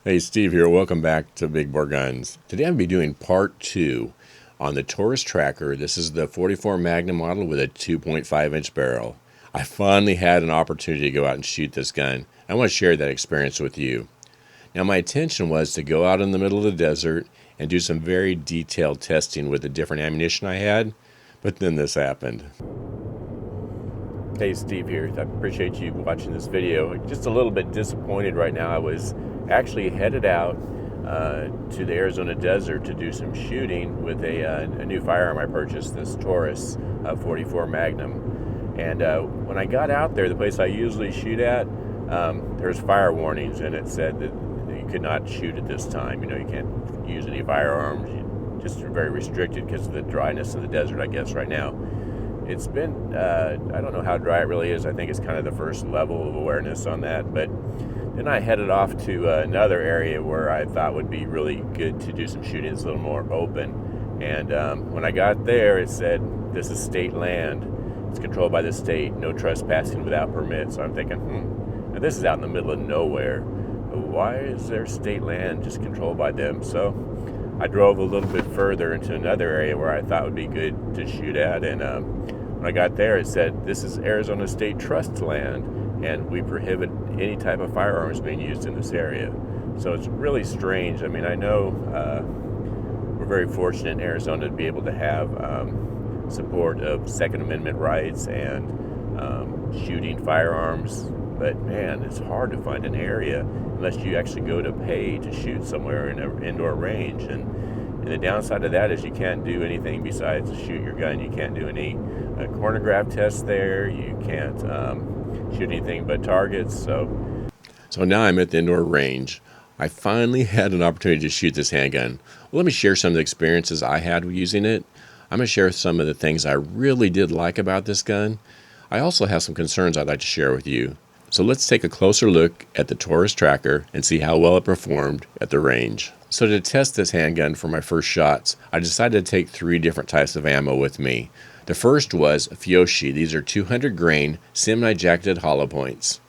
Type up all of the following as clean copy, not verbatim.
Hey, Steve here. Welcome back to Big Bore Guns. Today I'm going to be doing part 2 on the Taurus Tracker. This is the 44 Magnum model with a 2.5-inch barrel. I finally had an opportunity to go out and shoot this gun. I want to share that experience with you. Now, my intention was to go out in the middle of the desert and do some very detailed testing with the different ammunition I had, but then this happened. Hey, Steve here. I appreciate you watching this video. Just a little bit disappointed right now. I was actually headed out to the Arizona desert to do some shooting with a new firearm I purchased, this Taurus 44 Magnum. And when I got out there, the place I usually shoot at, there's fire warnings, and it said that you could not shoot at this time. You know, you can't use any firearms. You just are very restricted because of the dryness of the desert, I guess, right now. It's been, I don't know how dry it really is. I think it's kind of the first level of awareness on that. But then I headed off to another area where I thought would be really good to do some shooting. It's a little more open. And when I got there, it said, this is state land. It's controlled by the state. No trespassing without permit. So I'm thinking, now this is out in the middle of nowhere. Why is there state land just controlled by them? So I drove a little bit further into another area where I thought would be good to shoot at, and when I got there, it said, this is Arizona State Trust land, and we prohibit any type of firearms being used in this area. So it's really strange. I mean, I know we're very fortunate in Arizona to be able to have support of Second Amendment rights and shooting firearms, but man, it's hard to find an area unless you actually go to pay to shoot somewhere in an indoor range. And the downside of that is you can't do anything besides shoot your gun. You can't do any chronograph tests there. You can't shoot anything but targets. So now I'm at the indoor range. I finally had an opportunity to shoot this handgun. Well, let me share some of the experiences I had using it. I'm going to share some of the things I really did like about this gun. I also have some concerns I'd like to share with you. So let's take a closer look at the Taurus Tracker and see how well it performed at the range. So to test this handgun for my first shots, I decided to take 3 different types of ammo with me. The first was Fuyoshi. These are 200 grain semi-jacketed hollow points.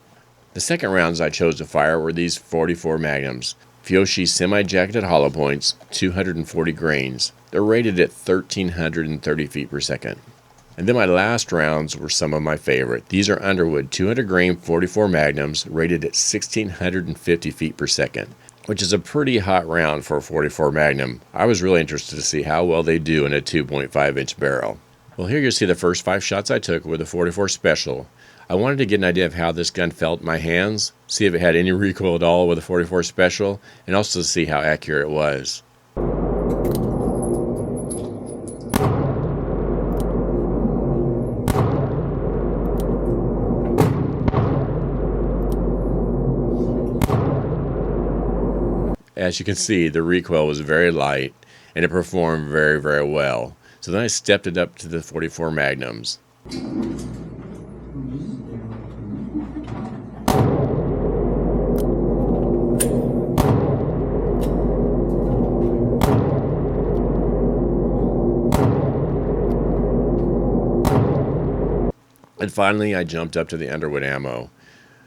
The second rounds I chose to fire were these 44 Magnums. Fuyoshi semi-jacketed hollow points, 240 grains. They're rated at 1,330 feet per second. And then my last rounds were some of my favorite. These are Underwood 200 grain 44 Magnums rated at 1,650 feet per second, which is a pretty hot round for a 44 Magnum. I was really interested to see how well they do in a 2.5-inch barrel. Well, here you see the first 5 shots I took with a 44 Special. I wanted to get an idea of how this gun felt in my hands, see if it had any recoil at all with a 44 Special, and also see how accurate it was. As you can see, the recoil was very light, and it performed very, very well. So then I stepped it up to the 44 Magnums. And finally, I jumped up to the Underwood ammo,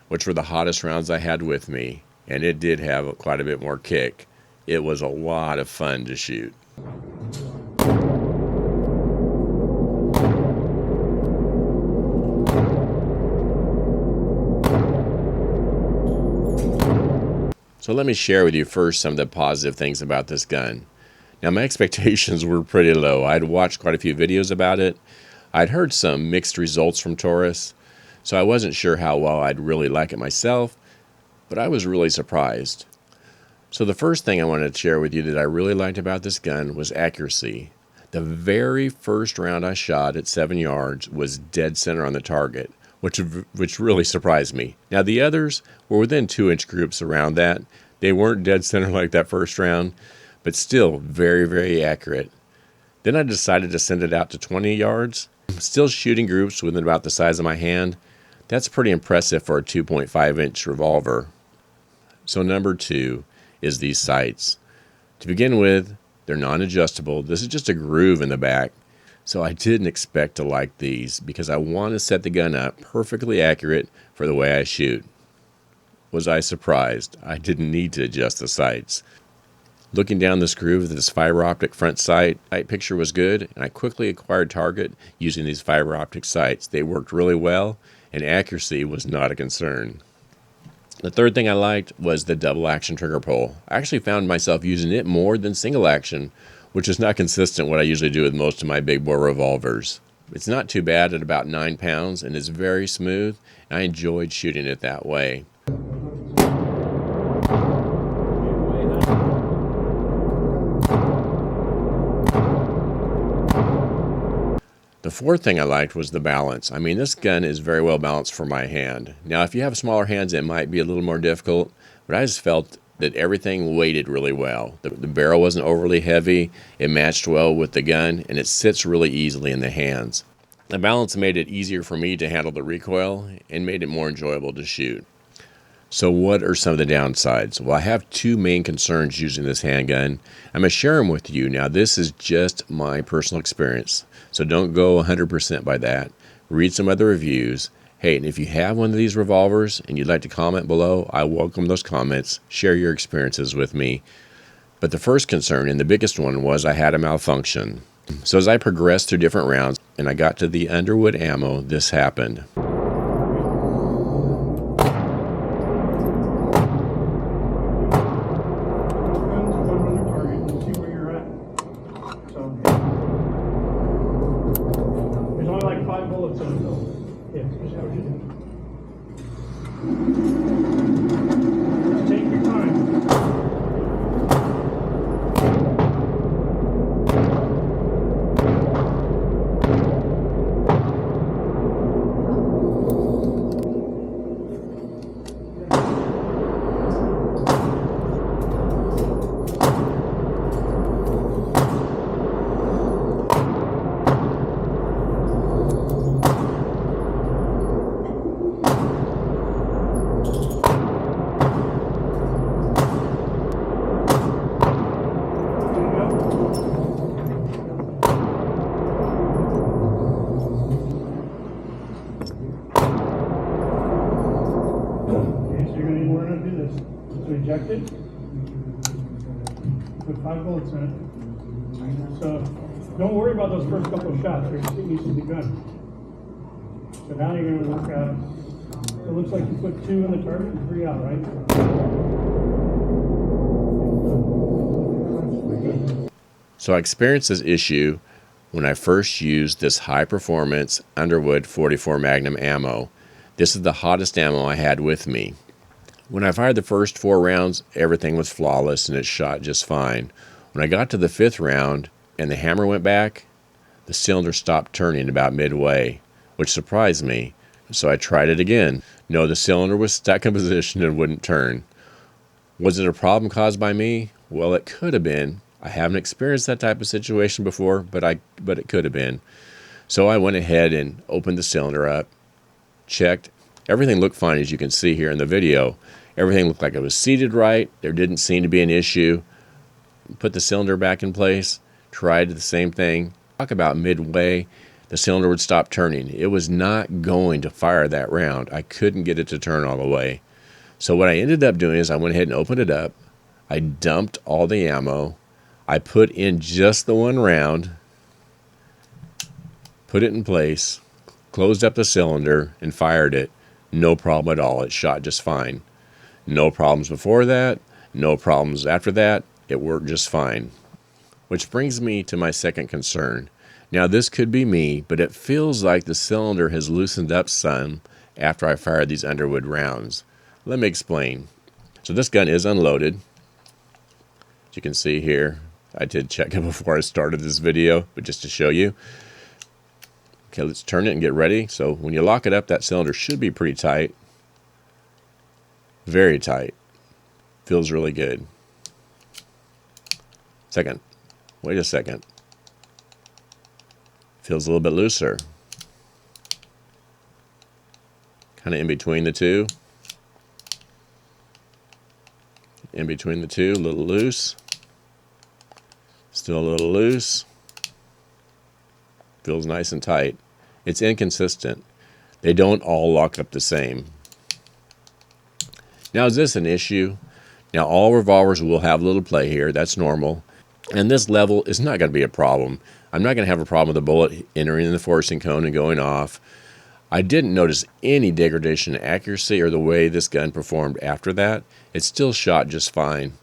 which were the hottest rounds I had with me. And it did have quite a bit more kick. It was a lot of fun to shoot. So let me share with you first some of the positive things about this gun. Now, my expectations were pretty low. I'd watched quite a few videos about it. I'd heard some mixed results from Taurus, so I wasn't sure how well I'd really like it myself. But I was really surprised. So the first thing I wanted to share with you that I really liked about this gun was accuracy. The very first round I shot at 7 yards was dead center on the target, which really surprised me. Now the others were within 2-inch groups around that. They weren't dead center like that first round, but still very, very accurate. Then I decided to send it out to 20 yards. Still shooting groups within about the size of my hand. That's pretty impressive for a 2.5-inch revolver. So number 2 is these sights. To begin with, they're non-adjustable. This is just a groove in the back. So I didn't expect to like these because I want to set the gun up perfectly accurate for the way I shoot. was I surprised. I didn't need to adjust the sights. Looking down this groove of this fiber optic front sight picture was good, and I quickly acquired target using these fiber optic sights. They worked really well, and accuracy was not a concern. The third thing I liked was the double action trigger pull. I actually found myself using it more than single action, which is not consistent with what I usually do with most of my big bore revolvers. It's not too bad at about 9 pounds and is very smooth, and I enjoyed shooting it that way. The fourth thing I liked was the balance. I mean, this gun is very well balanced for my hand. Now, if you have smaller hands, it might be a little more difficult, but I just felt that everything weighted really well. The barrel wasn't overly heavy, it matched well with the gun, and it sits really easily in the hands. The balance made it easier for me to handle the recoil and made it more enjoyable to shoot. So what are some of the downsides? Well, I have two main concerns using this handgun. I'm going to share them with you. Now, this is just my personal experience, so don't go 100% by that. Read some other reviews. Hey, and if you have one of these revolvers and you'd like to comment below, I welcome those comments. Share your experiences with me. But the first concern, and the biggest one, was I had a malfunction. So as I progressed through different rounds and I got to the Underwood ammo, this happened. Eject it, put 5 bullets in it. So don't worry about those first couple of shots. You're getting used to the gun. So now you're going to work out. It looks like you put 2 in the target and 3 out, right? So I experienced this issue when I first used this high performance Underwood 44 Magnum ammo. This is the hottest ammo I had with me. When I fired the first 4 rounds, everything was flawless and it shot just fine. When I got to the 5th round and the hammer went back, the cylinder stopped turning about midway, which surprised me. So I tried it again. No, the cylinder was stuck in position and wouldn't turn. Was it a problem caused by me? Well, it could have been. I haven't experienced that type of situation before, but it could have been. So I went ahead and opened the cylinder up, checked. Everything looked fine, as you can see here in the video. Everything looked like it was seated right. There didn't seem to be an issue. Put the cylinder back in place, tried the same thing. Talk about midway, the cylinder would stop turning. It was not going to fire that round. I couldn't get it to turn all the way. So what I ended up doing is I went ahead and opened it up. I dumped all the ammo. I put in just the 1 round, put it in place, closed up the cylinder, and fired it. No problem at all. It shot just fine. No problems before that. No problems after that. It worked just fine. Which brings me to my second concern. Now, this could be me, but it feels like the cylinder has loosened up some after I fired these Underwood rounds. Let me explain. So this gun is unloaded. As you can see here, I did check it before I started this video, but just to show you. Okay, let's turn it and get ready. So when you lock it up, that cylinder should be pretty tight. Very tight. Feels really good. Second. Wait a second. Feels a little bit looser. Kind of in between the two. In between the two, a little loose. Still a little loose. Feels nice and tight. It's inconsistent. They don't all lock up the same. Now, is this an issue? Now, all revolvers will have a little play here. That's normal. And this level is not going to be a problem. I'm not going to have a problem with the bullet entering the forcing cone and going off. I didn't notice any degradation in accuracy or the way this gun performed after that. It still shot just fine.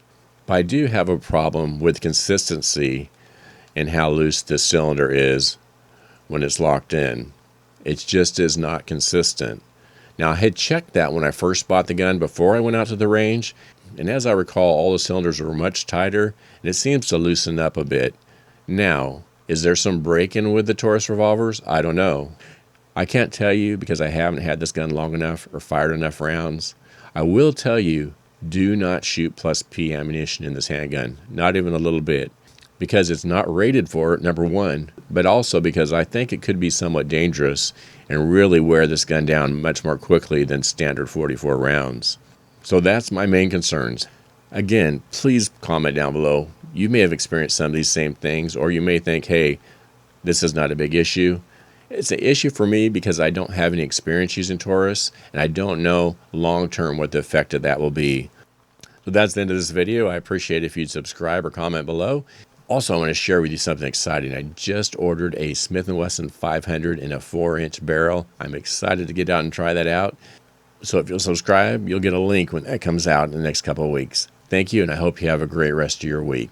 But I do have a problem with consistency and how loose this cylinder is when it's locked in. It just is not consistent. Now, I had checked that when I first bought the gun before I went out to the range, and as I recall, all the cylinders were much tighter, and it seems to loosen up a bit. Now, is there some break-in with the Taurus revolvers? I don't know. I can't tell you because I haven't had this gun long enough or fired enough rounds. I will tell you, do not shoot plus P ammunition in this handgun, not even a little bit, because it's not rated for it, number one, but also because I think it could be somewhat dangerous and really wear this gun down much more quickly than standard 44 rounds. So that's my main concerns. Again, please comment down below. You may have experienced some of these same things, or you may think, hey, this is not a big issue. It's an issue for me because I don't have any experience using Taurus, and I don't know long-term what the effect of that will be. So that's the end of this video. I appreciate it if you'd subscribe or comment below. Also, I want to share with you something exciting. I just ordered a Smith & Wesson 500 in a 4-inch barrel. I'm excited to get out and try that out. So if you'll subscribe, you'll get a link when that comes out in the next couple of weeks. Thank you, and I hope you have a great rest of your week.